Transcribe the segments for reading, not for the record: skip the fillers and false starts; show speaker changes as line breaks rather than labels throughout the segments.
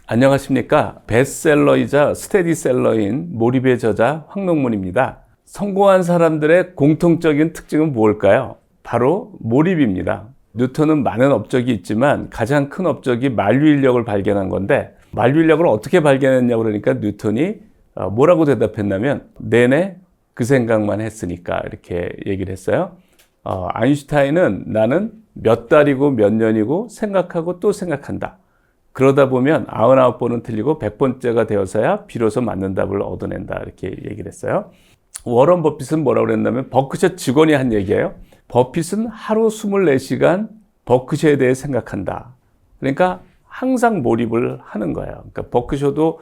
안녕하십니까. 베스트셀러이자 스테디셀러인 몰입의 저자 황농문입니다. 성공한 사람들의 공통적인 특징은 무엇일까요? 바로 몰입입니다. 뉴턴은 많은 업적이 있지만 가장 큰 업적이 만류인력을 발견한 건데, 만류인력을 어떻게 발견했냐고 그러니까 뉴턴이 뭐라고 대답했냐면 내내 그 생각만 했으니까 이렇게 얘기를 했어요. 아인슈타인은 나는 몇 달이고 몇 년이고 생각하고 또 생각한다. 그러다 보면 99번은 틀리고 100번째가 되어서야 비로소 맞는 답을 얻어낸다. 이렇게 얘기를 했어요. 워런 버핏은 뭐라고 그랬냐면 버크셔 직원이 한 얘기예요. 버핏은 하루 24시간 버크셔에 대해 생각한다. 그러니까 항상 몰입을 하는 거예요. 그러니까 버크셔도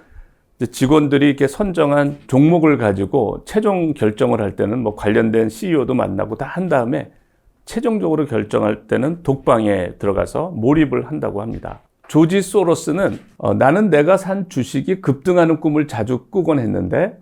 직원들이 이렇게 선정한 종목을 가지고 최종 결정을 할 때는 뭐 관련된 CEO도 만나고 다 한 다음에 최종적으로 결정할 때는 독방에 들어가서 몰입을 한다고 합니다. 조지 소로스는 나는 내가 산 주식이 급등하는 꿈을 자주 꾸곤 했는데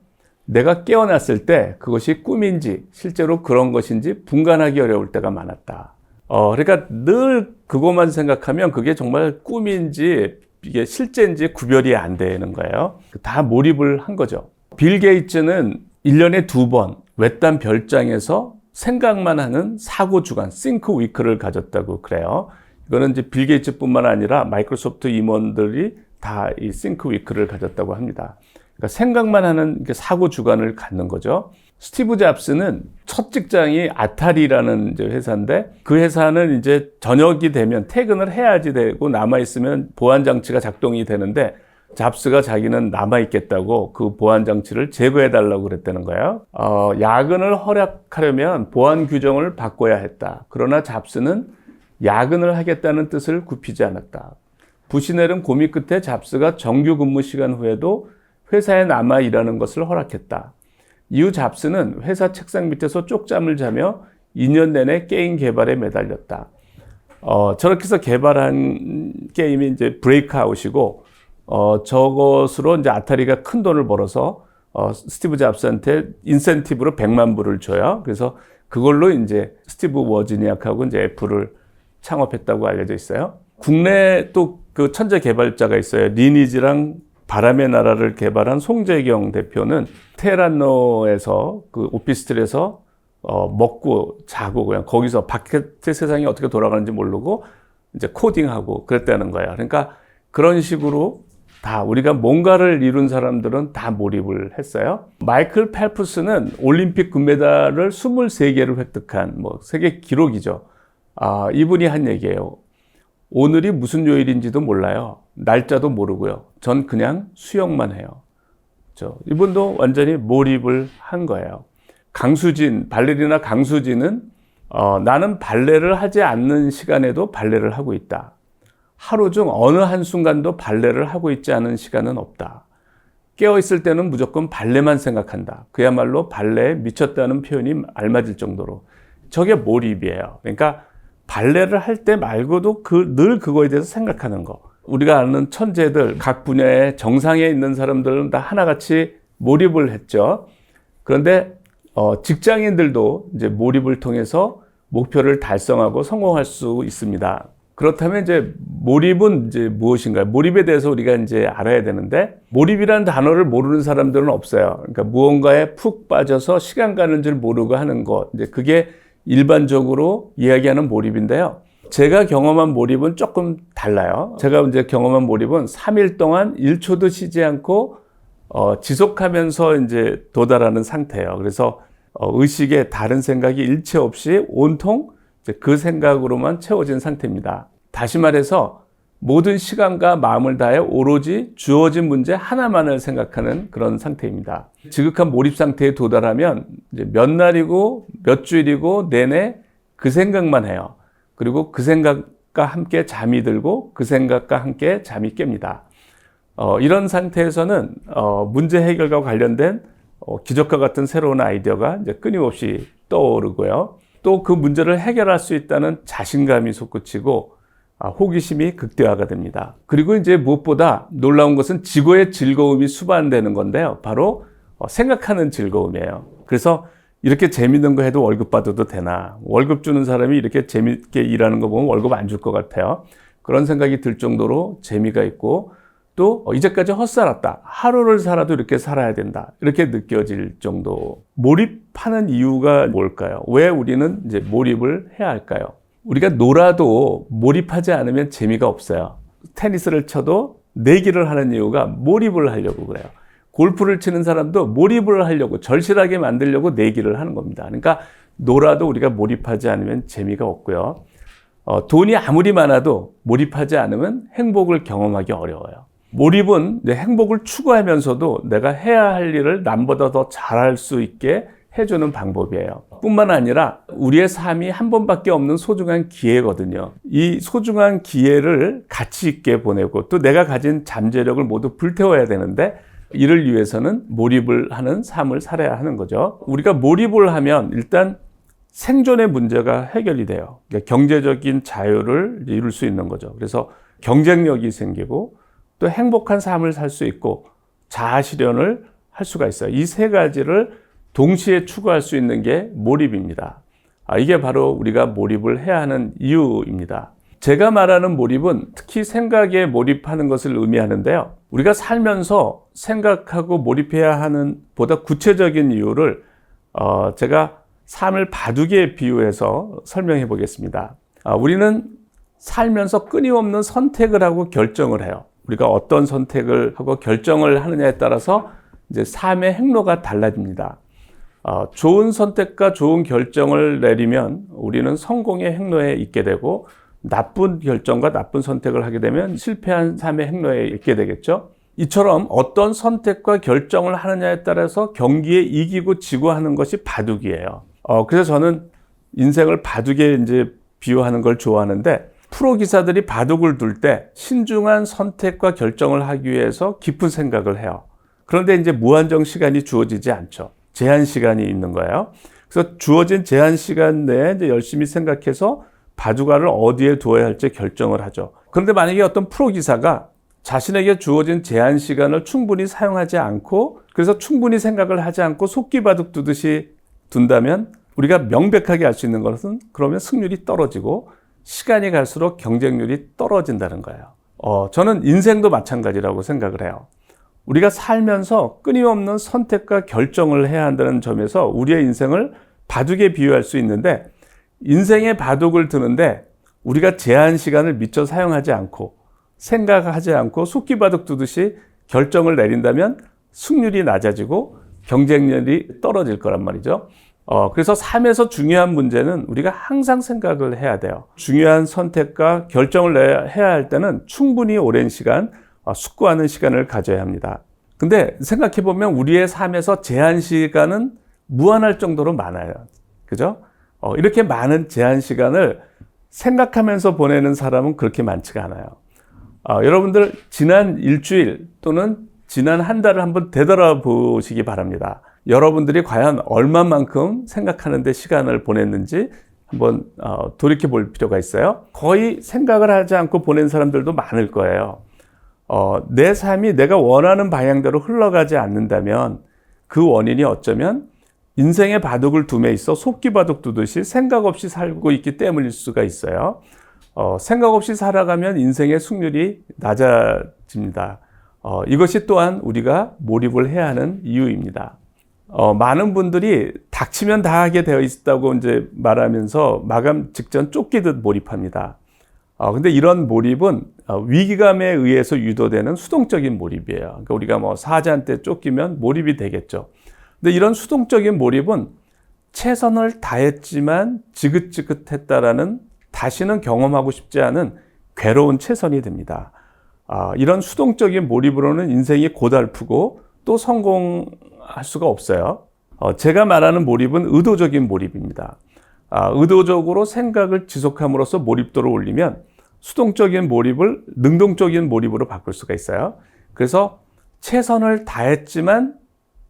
내가 깨어났을 때 그것이 꿈인지 실제로 그런 것인지 분간하기 어려울 때가 많았다. 그러니까 늘 그것만 생각하면 그게 정말 꿈인지 이게 실제인지 구별이 안 되는 거예요. 다 몰입을 한 거죠. 빌 게이츠는 1년에 2번 외딴 별장에서 생각만 하는 사고 주간, think week를 가졌다고 그래요. 이거는 이제 빌 게이츠뿐만 아니라 마이크로소프트 임원들이 다 이 think week를 가졌다고 합니다. 그러니까 생각만 하는 사고 주간을 갖는 거죠. 스티브 잡스는 첫 직장이 아타리라는 이제 회사인데 그 회사는 이제 저녁이 되면 퇴근을 해야지 되고 남아있으면 보안장치가 작동이 되는데 잡스가 자기는 남아있겠다고 그 보안장치를 제거해달라고 그랬다는 거예요. 야근을 허락하려면 보안 규정을 바꿔야 했다. 그러나 잡스는 야근을 하겠다는 뜻을 굽히지 않았다. 부시 내린 고민 끝에 잡스가 정규 근무 시간 후에도 회사에 남아 일하는 것을 허락했다. 이후 잡스는 회사 책상 밑에서 쪽잠을 자며 2년 내내 게임 개발에 매달렸다. 저렇게 해서 개발한 게임이 이제 브레이크아웃이고, 저것으로 이제 아타리가 큰 돈을 벌어서, 스티브 잡스한테 인센티브로 100만 불을 줘요. 그래서 그걸로 이제 스티브 워즈니악하고 이제 애플을 창업했다고 알려져 있어요. 국내 또 그 천재 개발자가 있어요. 리니지랑 바람의 나라를 개발한 송재경 대표는 테헤란로에서 그 오피스텔에서 먹고 자고 그냥 거기서 바깥의 세상이 어떻게 돌아가는지 모르고 이제 코딩하고 그랬다는 거예요. 그러니까 그런 식으로 다 우리가 뭔가를 이룬 사람들은 다 몰입을 했어요. 마이클 펠프스는 올림픽 금메달을 23개를 획득한 뭐 세계 기록이죠. 이분이 한 얘기예요. 오늘이 무슨 요일인지도 몰라요. 날짜도 모르고요. 전 그냥 수영만 해요. 이분도 완전히 몰입을 한 거예요. 강수진, 발레리나 강수진은 나는 발레를 하지 않는 시간에도 발레를 하고 있다. 하루 중 어느 한순간도 발레를 하고 있지 않은 시간은 없다. 깨어있을 때는 무조건 발레만 생각한다. 그야말로 발레에 미쳤다는 표현이 알맞을 정도로. 저게 몰입이에요. 그러니까 발레를 할 때 말고도 늘 그거에 대해서 생각하는 거. 우리가 아는 천재들, 각 분야의 정상에 있는 사람들은 다 하나같이 몰입을 했죠. 그런데 직장인들도 이제 몰입을 통해서 목표를 달성하고 성공할 수 있습니다. 그렇다면 이제 몰입은 이제 무엇인가요? 몰입에 대해서 우리가 이제 알아야 되는데, 몰입이라는 단어를 모르는 사람들은 없어요. 그러니까 무언가에 푹 빠져서 시간 가는 줄 모르고 하는 것. 이제 그게 일반적으로 이야기하는 몰입인데요. 제가 경험한 몰입은 조금 달라요. 제가 이제 경험한 몰입은 3일 동안 1초도 쉬지 않고 지속하면서 이제 도달하는 상태예요. 그래서 의식에 다른 생각이 일체 없이 온통 이제 그 생각으로만 채워진 상태입니다. 다시 말해서 모든 시간과 마음을 다해 오로지 주어진 문제 하나만을 생각하는 그런 상태입니다. 지극한 몰입 상태에 도달하면 이제 몇 날이고 몇 주일이고 내내 그 생각만 해요. 그리고 그 생각과 함께 잠이 들고 그 생각과 함께 잠이 깹니다. 이런 상태에서는 문제 해결과 관련된 기적과 같은 새로운 아이디어가 이제 끊임없이 떠오르고요. 또 그 문제를 해결할 수 있다는 자신감이 솟구치고 호기심이 극대화가 됩니다. 그리고 이제 무엇보다 놀라운 것은 지구의 즐거움이 수반되는 건데요. 바로 생각하는 즐거움이에요. 그래서 이렇게 재밌는 거 해도 월급 받아도 되나? 월급 주는 사람이 이렇게 재밌게 일하는 거 보면 월급 안 줄 것 같아요. 그런 생각이 들 정도로 재미가 있고 또 이제까지 헛살았다. 하루를 살아도 이렇게 살아야 된다. 이렇게 느껴질 정도. 몰입하는 이유가 뭘까요? 왜 우리는 이제 몰입을 해야 할까요? 우리가 놀아도 몰입하지 않으면 재미가 없어요. 테니스를 쳐도 내기를 하는 이유가 몰입을 하려고 그래요. 골프를 치는 사람도 몰입을 하려고, 절실하게 만들려고 내기를 하는 겁니다. 그러니까 놀아도 우리가 몰입하지 않으면 재미가 없고요. 돈이 아무리 많아도 몰입하지 않으면 행복을 경험하기 어려워요. 몰입은 행복을 추구하면서도 내가 해야 할 일을 남보다 더 잘할 수 있게 해주는 방법이에요. 뿐만 아니라 우리의 삶이 한 번밖에 없는 소중한 기회거든요. 이 소중한 기회를 가치 있게 보내고 또 내가 가진 잠재력을 모두 불태워야 되는데 이를 위해서는 몰입을 하는 삶을 살아야 하는 거죠. 우리가 몰입을 하면 일단 생존의 문제가 해결이 돼요. 그러니까 경제적인 자유를 이룰 수 있는 거죠. 그래서 경쟁력이 생기고 또 행복한 삶을 살 수 있고 자아 실현을 할 수가 있어요. 이 세 가지를 동시에 추구할 수 있는 게 몰입입니다. 이게 바로 우리가 몰입을 해야 하는 이유입니다. 제가 말하는 몰입은 특히 생각에 몰입하는 것을 의미하는데요. 우리가 살면서 생각하고 몰입해야 하는 보다 구체적인 이유를 제가 삶을 바둑에 비유해서 설명해 보겠습니다. 우리는 살면서 끊임없는 선택을 하고 결정을 해요. 우리가 어떤 선택을 하고 결정을 하느냐에 따라서 이제 삶의 행로가 달라집니다. 좋은 선택과 좋은 결정을 내리면 우리는 성공의 행로에 있게 되고 나쁜 결정과 나쁜 선택을 하게 되면 실패한 삶의 행로에 있게 되겠죠. 이처럼 어떤 선택과 결정을 하느냐에 따라서 경기에 이기고 지고 하는 것이 바둑이에요. 그래서 저는 인생을 바둑에 이제 비유하는 걸 좋아하는데 프로 기사들이 바둑을 둘 때 신중한 선택과 결정을 하기 위해서 깊은 생각을 해요. 그런데 이제 무한정 시간이 주어지지 않죠. 제한 시간이 있는 거예요. 그래서 주어진 제한 시간 내에 이제 열심히 생각해서 바둑알을 어디에 두어야 할지 결정을 하죠. 그런데 만약에 어떤 프로 기사가 자신에게 주어진 제한 시간을 충분히 사용하지 않고 그래서 충분히 생각을 하지 않고 속기바둑 두듯이 둔다면 우리가 명백하게 알 수 있는 것은 그러면 승률이 떨어지고 시간이 갈수록 경쟁률이 떨어진다는 거예요. 저는 인생도 마찬가지라고 생각을 해요. 우리가 살면서 끊임없는 선택과 결정을 해야 한다는 점에서 우리의 인생을 바둑에 비유할 수 있는데 인생의 바둑을 두는데 우리가 제한 시간을 미처 사용하지 않고 생각하지 않고 속기바둑 두듯이 결정을 내린다면 승률이 낮아지고 경쟁률이 떨어질 거란 말이죠. 그래서 삶에서 중요한 문제는 우리가 항상 생각을 해야 돼요. 중요한 선택과 결정을 해야 할 때는 충분히 오랜 시간 숙고하는 시간을 가져야 합니다. 근데 생각해보면 우리의 삶에서 제한 시간은 무한할 정도로 많아요. 그죠? 이렇게 많은 제한 시간을 생각하면서 보내는 사람은 그렇게 많지가 않아요. 여러분들 지난 일주일 또는 지난 한 달을 한번 되돌아보시기 바랍니다. 여러분들이 과연 얼마만큼 생각하는데 시간을 보냈는지 한번 돌이켜 볼 필요가 있어요. 거의 생각을 하지 않고 보낸 사람들도 많을 거예요. 내 삶이 내가 원하는 방향대로 흘러가지 않는다면 그 원인이 어쩌면 인생의 바둑을 둠에 있어 속기바둑 두듯이 생각 없이 살고 있기 때문일 수가 있어요. 생각 없이 살아가면 인생의 승률이 낮아집니다. 이것이 또한 우리가 몰입을 해야 하는 이유입니다. 많은 분들이 닥치면 다 하게 되어 있다고 이제 말하면서 마감 직전 쫓기듯 몰입합니다. 근데 이런 몰입은 위기감에 의해서 유도되는 수동적인 몰입이에요. 그러니까 우리가 뭐 사자한테 쫓기면 몰입이 되겠죠. 근데 이런 수동적인 몰입은 최선을 다했지만 지긋지긋했다라는 다시는 경험하고 싶지 않은 괴로운 최선이 됩니다. 이런 수동적인 몰입으로는 인생이 고달프고 또 성공할 수가 없어요. 제가 말하는 몰입은 의도적인 몰입입니다. 의도적으로 생각을 지속함으로써 몰입도를 올리면 수동적인 몰입을 능동적인 몰입으로 바꿀 수가 있어요. 그래서 최선을 다했지만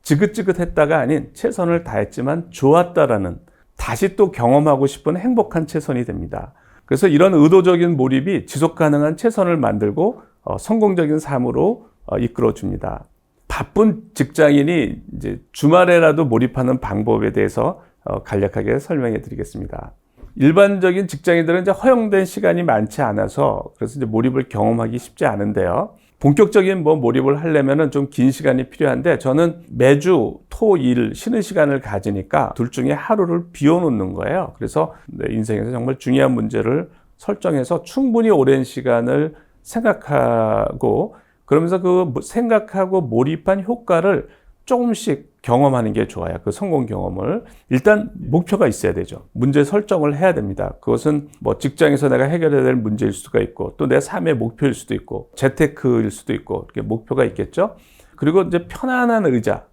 지긋지긋했다가 아닌 최선을 다했지만 좋았다라는 다시 또 경험하고 싶은 행복한 최선이 됩니다. 그래서 이런 의도적인 몰입이 지속 가능한 최선을 만들고 성공적인 삶으로 이끌어 줍니다. 바쁜 직장인이 이제 주말에라도 몰입하는 방법에 대해서 간략하게 설명해 드리겠습니다. 일반적인 직장인들은 이제 허용된 시간이 많지 않아서 그래서 이제 몰입을 경험하기 쉽지 않은데요. 본격적인 몰입을 하려면은 좀 긴 시간이 필요한데 저는 매주 토, 일 쉬는 시간을 가지니까 둘 중에 하루를 비워놓는 거예요. 그래서 내 인생에서 정말 중요한 문제를 설정해서 충분히 오랜 시간을 생각하고 그러면서 그 생각하고 몰입한 효과를 조금씩 경험하는 게 좋아요. 그 성공 경험을. 일단 목표가 있어야 되죠. 문제 설정을 해야 됩니다. 그것은 직장에서 내가 해결해야 될 문제일 수가 있고 또 내 삶의 목표일 수도 있고 재테크일 수도 있고 이렇게 목표가 있겠죠. 그리고 이제 편안한 의자,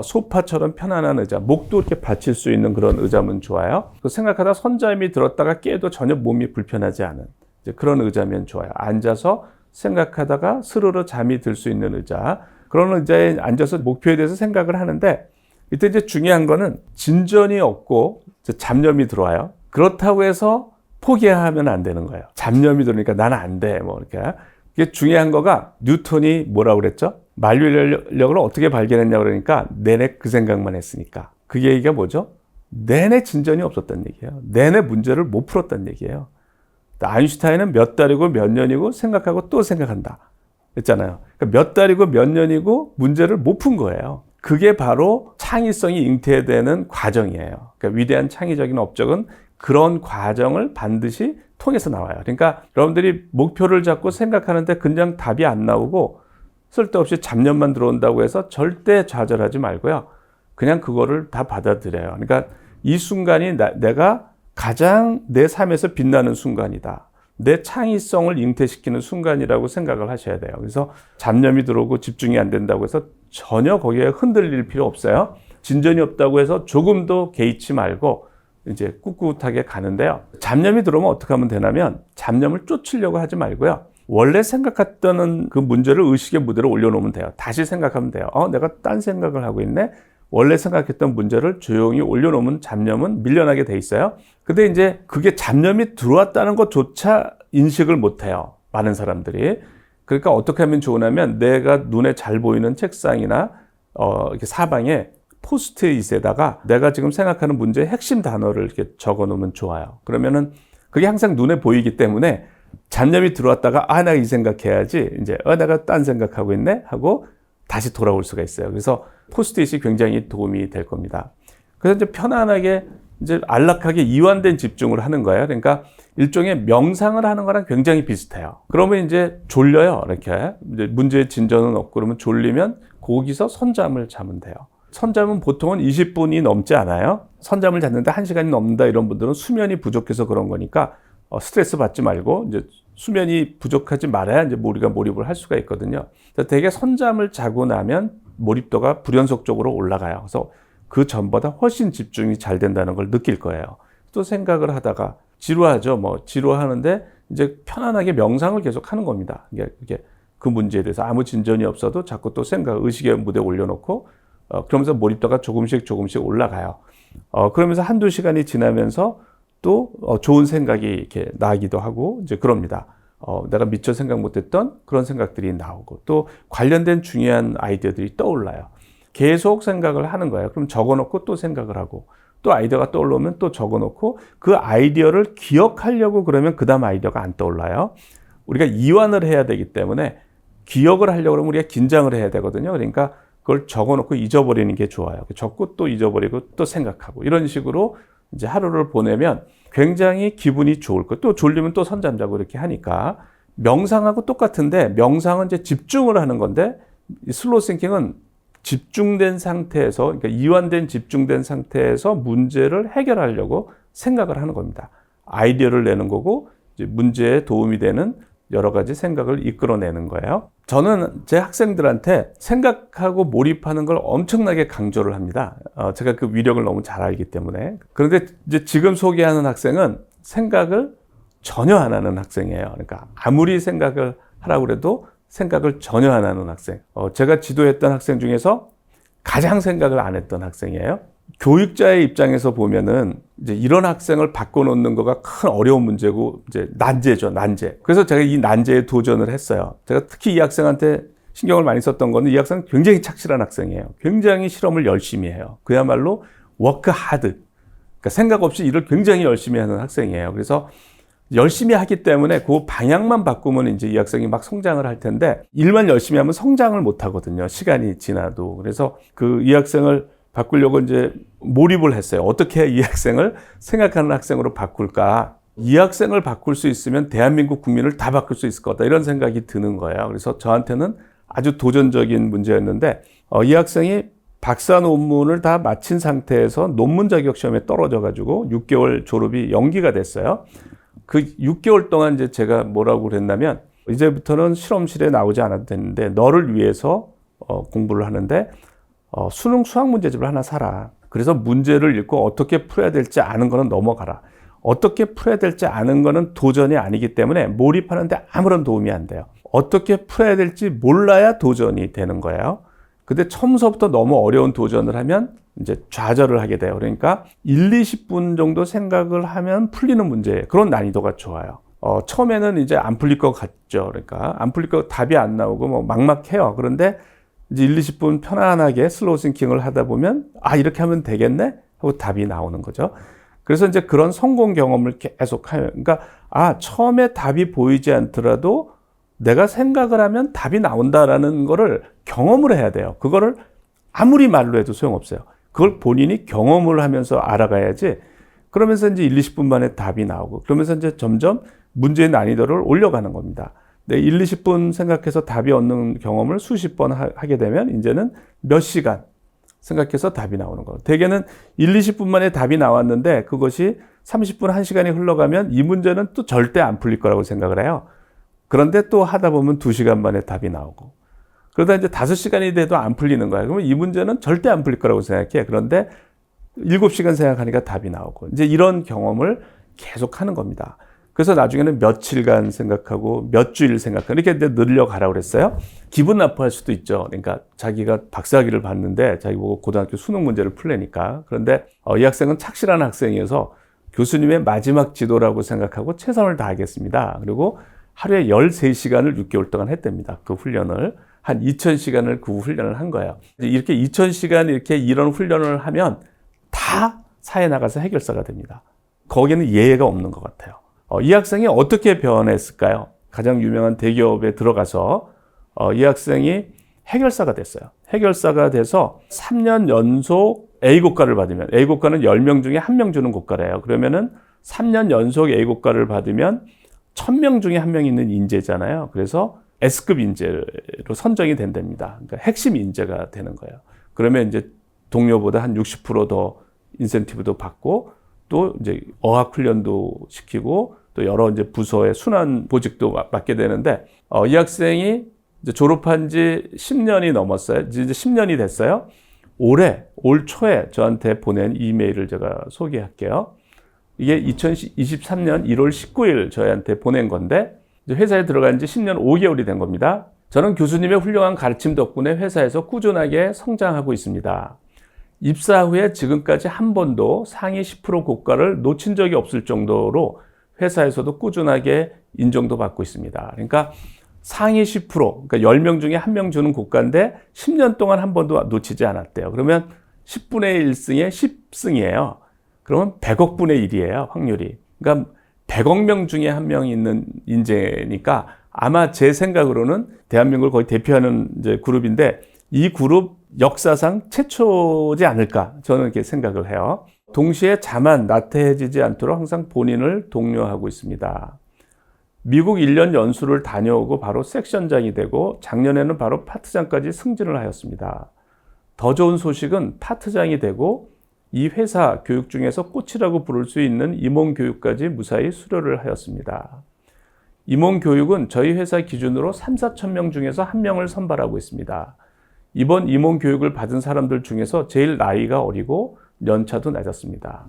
소파처럼 편안한 의자, 목도 이렇게 받칠 수 있는 그런 의자면 좋아요. 생각하다 선잠이 들었다가 깨도 전혀 몸이 불편하지 않은 이제 그런 의자면 좋아요. 앉아서 생각하다가 스르르 잠이 들 수 있는 의자. 그런 의자에 앉아서 목표에 대해서 생각을 하는데 이때 이제 중요한 거는 진전이 없고 잡념이 들어와요. 그렇다고 해서 포기하면 안 되는 거예요. 잡념이 들으니까 나는 안 돼. 이렇게. 이게 중요한 거가 뉴턴이 뭐라고 그랬죠? 만류인력을 어떻게 발견했냐고 그러니까 내내 그 생각만 했으니까. 그 얘기가 뭐죠? 내내 진전이 없었다는 얘기예요. 내내 문제를 못 풀었다는 얘기예요. 아인슈타인은 몇 달이고 몇 년이고 생각하고 또 생각한다. 했잖아요. 그러니까 몇 달이고 몇 년이고 문제를 못 푼 거예요. 그게 바로 창의성이 잉태되는 과정이에요. 그러니까 위대한 창의적인 업적은 그런 과정을 반드시 통해서 나와요. 그러니까 여러분들이 목표를 잡고 생각하는데 그냥 답이 안 나오고 쓸데없이 잡념만 들어온다고 해서 절대 좌절하지 말고요. 그냥 그거를 다 받아들여요. 그러니까 이 순간이 내가 가장 내 삶에서 빛나는 순간이다. 내 창의성을 잉태시키는 순간이라고 생각을 하셔야 돼요. 그래서 잡념이 들어오고 집중이 안 된다고 해서 전혀 거기에 흔들릴 필요 없어요. 진전이 없다고 해서 조금도 개의치 말고 이제 꿋꿋하게 가는데요. 잡념이 들어오면 어떻게 하면 되냐면 잡념을 쫓으려고 하지 말고요. 원래 생각했던 그 문제를 의식의 무대로 올려놓으면 돼요. 다시 생각하면 돼요. 내가 딴 생각을 하고 있네. 원래 생각했던 문제를 조용히 올려놓으면 잡념은 밀려나게 돼 있어요. 근데 이제 그게 잡념이 들어왔다는 것조차 인식을 못 해요. 많은 사람들이. 그러니까 어떻게 하면 좋으냐면 내가 눈에 잘 보이는 책상이나 이렇게 사방에 포스트잇에다가 내가 지금 생각하는 문제의 핵심 단어를 이렇게 적어 놓으면 좋아요. 그러면은 그게 항상 눈에 보이기 때문에 잡념이 들어왔다가 내가 이 생각해야지. 이제 내가 딴 생각하고 있네 하고 다시 돌아올 수가 있어요. 그래서 포스트잇이 굉장히 도움이 될 겁니다. 그래서 이제 편안하게 이제 안락하게 이완된 집중을 하는 거예요. 그러니까 일종의 명상을 하는 거랑 굉장히 비슷해요. 그러면 이제 졸려요. 이렇게 이제 문제의 진전은 없고 그러면 졸리면 거기서 선잠을 자면 돼요. 선잠은 보통은 20분이 넘지 않아요. 선잠을 잤는데 1시간이 넘는다 이런 분들은 수면이 부족해서 그런 거니까 스트레스 받지 말고 이제 수면이 부족하지 말아야 이제 우리가 몰입을 할 수가 있거든요. 되게 선잠을 자고 나면 몰입도가 불연속적으로 올라가요. 그래서 그 전보다 훨씬 집중이 잘 된다는 걸 느낄 거예요. 또 생각을 하다가 지루하죠. 지루하는데 이제 편안하게 명상을 계속 하는 겁니다. 이게 그 문제에 대해서 아무 진전이 없어도 자꾸 또 의식의 무대에 올려놓고 그러면서 몰입도가 조금씩 올라가요. 그러면서 한두 시간이 지나면서 또 좋은 생각이 이렇게 나기도 하고 이제 그럽니다. 내가 미처 생각 못했던 그런 생각들이 나오고 또 관련된 중요한 아이디어들이 떠올라요. 계속 생각을 하는 거예요. 그럼 적어놓고 또 생각을 하고 또 아이디어가 떠올라오면 또 적어놓고 그 아이디어를 기억하려고 그러면 그 다음 아이디어가 안 떠올라요. 우리가 이완을 해야 되기 때문에 기억을 하려고 그러면 우리가 긴장을 해야 되거든요. 그러니까 그걸 적어놓고 잊어버리는 게 좋아요. 적고 또 잊어버리고 또 생각하고 이런 식으로 이제 하루를 보내면 굉장히 기분이 좋을 거예요. 또 졸리면 또 선잠 자고 이렇게 하니까 명상하고 똑같은데 명상은 이제 집중을 하는 건데 슬로우 싱킹은 집중된 상태에서 그러니까 이완된 집중된 상태에서 문제를 해결하려고 생각을 하는 겁니다. 아이디어를 내는 거고 이제 문제에 도움이 되는 여러 가지 생각을 이끌어내는 거예요. 저는 제 학생들한테 생각하고 몰입하는 걸 엄청나게 강조를 합니다. 제가 그 위력을 너무 잘 알기 때문에. 그런데 이제 지금 소개하는 학생은 생각을 전혀 안 하는 학생이에요. 그러니까 아무리 생각을 하라고 해도 생각을 전혀 안 하는 학생. 제가 지도했던 학생 중에서 가장 생각을 안 했던 학생이에요. 교육자의 입장에서 보면은 이제 이런 학생을 바꿔놓는 거가 큰 어려운 문제고 이제 난제죠, 난제. 그래서 제가 이 난제에 도전을 했어요. 제가 특히 이 학생한테 신경을 많이 썼던 거는 이 학생은 굉장히 착실한 학생이에요. 굉장히 실험을 열심히 해요. 그야말로 워크 하드. 그러니까 생각 없이 일을 굉장히 열심히 하는 학생이에요. 그래서 열심히 하기 때문에 그 방향만 바꾸면 이제 이 학생이 막 성장을 할 텐데 일만 열심히 하면 성장을 못 하거든요. 시간이 지나도. 그래서 그 이 학생을 바꾸려고 이제 몰입을 했어요. 어떻게 이 학생을 생각하는 학생으로 바꿀까? 이 학생을 바꿀 수 있으면 대한민국 국민을 다 바꿀 수 있을 거다. 이런 생각이 드는 거예요. 그래서 저한테는 아주 도전적인 문제였는데 이 학생이 박사 논문을 다 마친 상태에서 논문 자격 시험에 떨어져 가지고 6개월 졸업이 연기가 됐어요. 그 6개월 동안 이제 제가 뭐라고 그랬냐면 이제부터는 실험실에 나오지 않아도 되는데 너를 위해서 공부를 하는데 수능 수학 문제집을 하나 사라. 그래서 문제를 읽고 어떻게 풀어야 될지 아는 거는 넘어가라. 어떻게 풀어야 될지 아는 거는 도전이 아니기 때문에 몰입하는데 아무런 도움이 안 돼요. 어떻게 풀어야 될지 몰라야 도전이 되는 거예요. 근데 처음서부터 너무 어려운 도전을 하면 이제 좌절을 하게 돼요. 그러니까 1, 20분 정도 생각을 하면 풀리는 문제예요. 그런 난이도가 좋아요. 처음에는 이제 안 풀릴 것 같죠. 그러니까 안 풀릴 것 답이 안 나오고 뭐 막막해요. 그런데 이제 1, 20분 편안하게 슬로우 싱킹을 하다 보면 이렇게 하면 되겠네 하고 답이 나오는 거죠. 그래서 이제 그런 성공 경험을 계속 하면 그러니까 처음에 답이 보이지 않더라도 내가 생각을 하면 답이 나온다라는 거를 경험을 해야 돼요. 그거를 아무리 말로 해도 소용없어요. 그걸 본인이 경험을 하면서 알아가야지. 그러면서 이제 1, 20분 만에 답이 나오고 그러면서 이제 점점 문제의 난이도를 올려가는 겁니다. 1, 20분 생각해서 답이 없는 경험을 수십 번 하게 되면 이제는 몇 시간 생각해서 답이 나오는 거예요. 대개는 1, 20분 만에 답이 나왔는데 그것이 30분, 1시간이 흘러가면 이 문제는 또 절대 안 풀릴 거라고 생각을 해요. 그런데 또 하다 보면 2시간 만에 답이 나오고 그러다 이제 5시간이 돼도 안 풀리는 거예요. 그러면 이 문제는 절대 안 풀릴 거라고 생각해. 그런데 7시간 생각하니까 답이 나오고 이제 이런 경험을 계속 하는 겁니다. 그래서 나중에는 며칠간 생각하고 몇 주일 생각하고 이렇게 늘려가라고 그랬어요. 기분 나빠할 수도 있죠. 그러니까 자기가 박사학위를 받는데 자기 보고 고등학교 수능 문제를 풀래니까. 그런데 이 학생은 착실한 학생이어서 교수님의 마지막 지도라고 생각하고 최선을 다하겠습니다. 그리고 하루에 13시간을 6개월 동안 했답니다. 그 훈련을. 한 2000시간을 그 훈련을 한 거예요. 이렇게 2000시간 이렇게 이런 훈련을 하면 다 사회에 나가서 해결사가 됩니다. 거기에는 예외가 없는 것 같아요. 이 학생이 어떻게 변했을까요? 가장 유명한 대기업에 들어가서 이 학생이 해결사가 됐어요. 해결사가 돼서 3년 연속 A고과를 받으면 A고과는 10명 중에 1명 주는 고과래요. 그러면은 3년 연속 A고과를 받으면 1000명 중에 1명 있는 인재잖아요. 그래서 S급 인재로 선정이 된답니다. 그러니까 핵심 인재가 되는 거예요. 그러면 이제 동료보다 한 60% 더 인센티브도 받고 또 이제 어학 훈련도 시키고 또 여러 이제 부서의 순환 보직도 맡게 되는데 이 학생이 이제 졸업한 지 10년이 넘었어요. 이제 10년이 됐어요. 올 초에 저한테 보낸 이메일을 제가 소개할게요. 이게 2023년 1월 19일 저희한테 보낸 건데 회사에 들어간 지 10년 5개월이 된 겁니다. 저는 교수님의 훌륭한 가르침 덕분에 회사에서 꾸준하게 성장하고 있습니다. 입사 후에 지금까지 한 번도 상위 10% 고과를 놓친 적이 없을 정도로 회사에서도 꾸준하게 인정도 받고 있습니다. 그러니까 상위 10%, 그러니까 10명 중에 1명 주는 고과인데 10년 동안 한 번도 놓치지 않았대요. 그러면 10분의 1승에 10승이에요. 그러면 100억 분의 1이에요, 확률이. 그러니까 100억 명 중에 1명 있는 인재니까 아마 제 생각으로는 대한민국을 거의 대표하는 이제 그룹인데 이 그룹 역사상 최초지 않을까 저는 이렇게 생각을 해요. 동시에 자만 나태해지지 않도록 항상 본인을 독려하고 있습니다. 미국 1년 연수를 다녀오고 바로 섹션장이 되고 작년에는 바로 파트장까지 승진을 하였습니다. 더 좋은 소식은 파트장이 되고 이 회사 교육 중에서 꽃이라고 부를 수 있는 임원교육까지 무사히 수료를 하였습니다. 임원교육은 저희 회사 기준으로 3,4천 명 중에서 1명을 선발하고 있습니다. 이번 임원교육을 받은 사람들 중에서 제일 나이가 어리고 연차도 낮았습니다.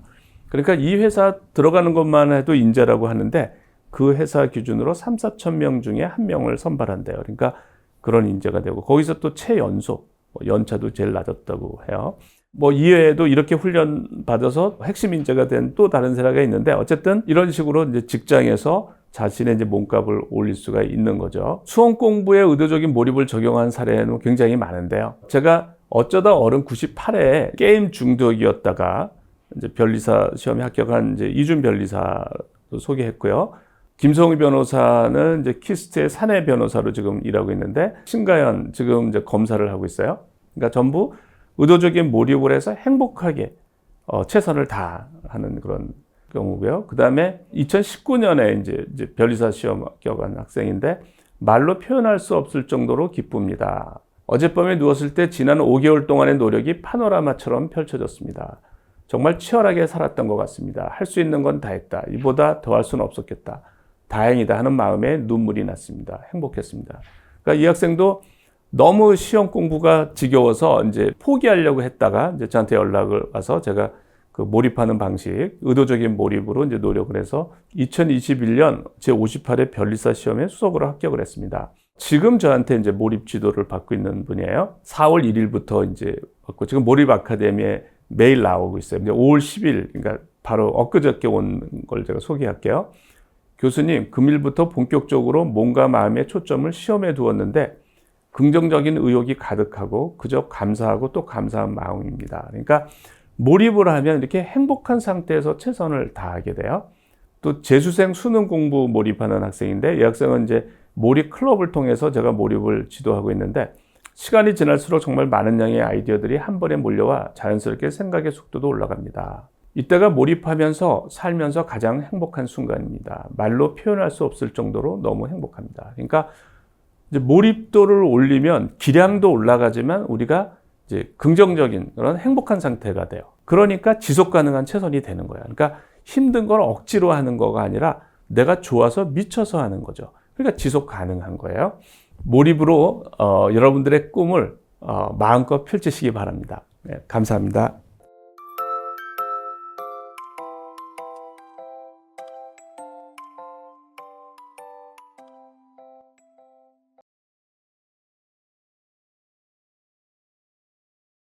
그러니까 이 회사 들어가는 것만 해도 인재라고 하는데 그 회사 기준으로 3,4천 명 중에 1명을 선발한대요. 그러니까 그런 인재가 되고 거기서 또 최연소, 연차도 제일 낮았다고 해요. 이외에도 이렇게 훈련 받아서 핵심 인재가 된 또 다른 사례가 있는데 어쨌든 이런 식으로 이제 직장에서 자신의 이제 몸값을 올릴 수가 있는 거죠. 수험 공부에 의도적인 몰입을 적용한 사례는 굉장히 많은데요. 제가 어쩌다 어른 98회 게임 중독이었다가 이제 변리사 시험에 합격한 이제 이준 변리사도 소개했고요. 김성희 변호사는 이제 키스트의 사내 변호사로 지금 일하고 있는데, 신가연 지금 이제 검사를 하고 있어요. 그러니까 전부 의도적인 몰입을 해서 행복하게 최선을 다하는 그런 경우고요. 그 다음에 2019년에 이제 변리사 시험 합격한 학생인데, 말로 표현할 수 없을 정도로 기쁩니다. 어젯밤에 누웠을 때 지난 5개월 동안의 노력이 파노라마처럼 펼쳐졌습니다. 정말 치열하게 살았던 것 같습니다. 할 수 있는 건 다 했다. 이보다 더 할 수는 없었겠다. 다행이다 하는 마음에 눈물이 났습니다. 행복했습니다. 그러니까 이 학생도 너무 시험 공부가 지겨워서 이제 포기하려고 했다가 이제 저한테 연락을 와서 제가 그 몰입하는 방식, 의도적인 몰입으로 이제 노력을 해서 2021년 제58회 변리사 시험에 수석으로 합격을 했습니다. 지금 저한테 이제 몰입 지도를 받고 있는 분이에요. 4월 1일부터 이제 받고 지금 몰입 아카데미에 매일 나오고 있어요. 이제 5월 10일, 그러니까 바로 엊그저께 온 걸 제가 소개할게요. 교수님, 금일부터 본격적으로 몸과 마음의 초점을 시험에 두었는데 긍정적인 의욕이 가득하고 그저 감사하고 또 감사한 마음입니다. 그러니까 몰입을 하면 이렇게 행복한 상태에서 최선을 다하게 돼요. 또 재수생 수능 공부 몰입하는 학생인데, 이 학생은 이제 몰입 클럽을 통해서 제가 몰입을 지도하고 있는데, 시간이 지날수록 정말 많은 양의 아이디어들이 한 번에 몰려와 자연스럽게 생각의 속도도 올라갑니다. 이때가 몰입하면서 살면서 가장 행복한 순간입니다. 말로 표현할 수 없을 정도로 너무 행복합니다. 그러니까 이제 몰입도를 올리면 기량도 올라가지만 우리가 이제 긍정적인 그런 행복한 상태가 돼요. 그러니까 지속 가능한 최선이 되는 거예요. 그러니까 힘든 걸 억지로 하는 거가 아니라 내가 좋아서 미쳐서 하는 거죠. 그러니까 지속 가능한 거예요. 몰입으로 여러분들의 꿈을 마음껏 펼치시기 바랍니다. 네, 감사합니다.